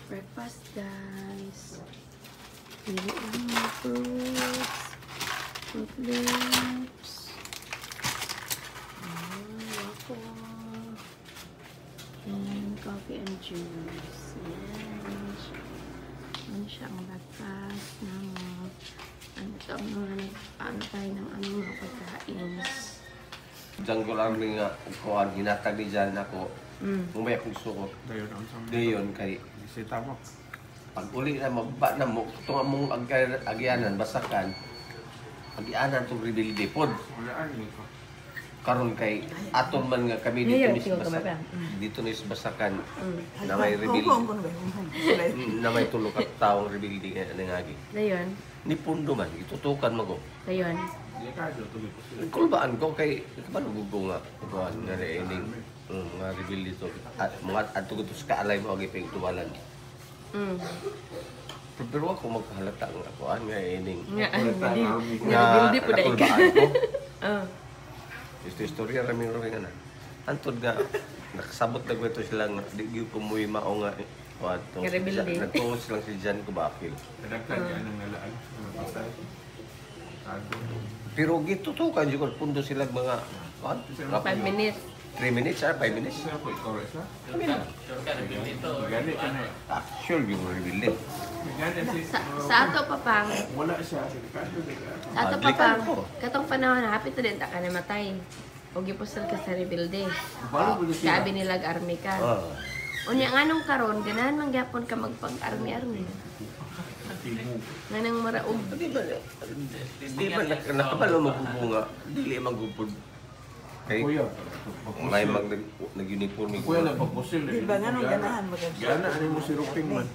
Breakfast, guys. Pili lang mga fruits. Fruit loops. Waffle. And coffee and juice. Yes. Yan siya ang breakfast ng ano tayo ng mga pagkain. Diyan ko lang rin nga, kuhan, hinatag ni Jan ako. Umaya kong suot. Gayon kay Bisita mo. pag uli na mababa na mo, itong among agyanan, basakan, agyanan itong rebuildi pod. Wala ani ko. Karon kay aton man nga kami dito ni basakan. Dito ni basakan na may rebuildi. Na may tulo ka taong rebuildi nga nangagi. Dayon. Ni pundo man, itutukan mo ko. Dayon. Delikado tuloy ko sila. Kulbaan ko kay kabalo gugo nga kuan nga reening nga rebuildi to. At mga adto ko to sa kaalay mo agi ping tuwalan. Pero ako magkahalata nga kuan nga reening. Nga Nga po dai ka. nakulbaan ko. Istorya rami rin nga na. Antod nga nakasabot na ito sila nga di gyud ko muy mao nga kuan to. Nga rebuildi. Nagtuos lang si Jan ko bakil. Kadagdag yan ang nalaan. Patay. Pero gitutukan jud ko pundo sila mga kuan 5 minutes. 3 minutes or 5 minutes. Siya po ikaw rin siya. Gani ka na. Actual yung rebuildi. Gani si... Sa ato pa pang, Wala siya. Delikado. Delikado. sa ato pa delikado pang, ko. katong panahon na hapit din ta ka namatay. Og gipusal ka sa rebuilde. Balo mo siya. Sabi nila army ka. Unya nganong karon ganahan man gyapon ka magpang-army-army. Nganang maraog. Di ba nakabalo magbubunga? Dili magubod. Kay Kuya. may nag-uniform ni Kuya na pagpusil. Di ba nga nung ganahan mo ka? Gana ano mo si Ruping man.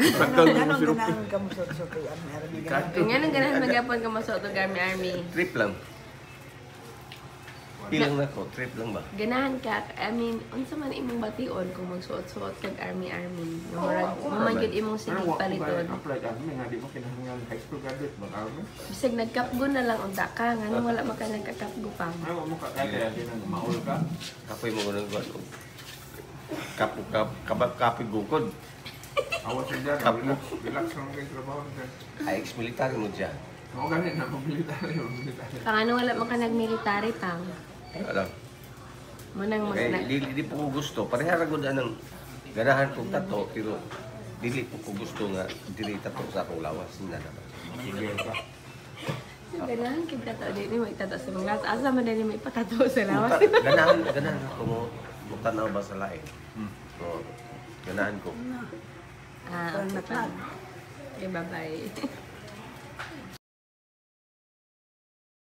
Ganong ganahan ka mo sa kay Army. Nganong ganahan man gyapon ka masuot og army-army. Trip lang. Pilang na ko, trip lang ba? Ganahan ka, I mean, unsa man imong bation kung magsuot-suot kag army-army. Mamagid imong sige paliton. Apply army nga di mo kinahanglan high school graduate bang army. Bisag nagkapgo na lang unta ka, ngano wala man ka nagkakapgo pang. Ay mo ka kaya din ang maul ka. Kapoy mo ko ng kapoy gukod. Awas sa dyan. Kaplo. Relax lang kayo trabaho dyan. Ay, ex-military mo dyan. Oo ganit na pamilitary. Pangano wala man ka nagmilitary pang. Alam. Manang Kaya mag di po ko gusto. Parehara ko dyan ng ganahan kong tato, pero dili po ko gusto nga dili tato sa akong lawas. Hindi na naman. Sige ka. ganahan kid tato di mo itato sa mga asa man din mo ipatato sa lawas. Ganahan ako mo tanaw ba sa lain. So, ganahan ko. Okay, bye-bye.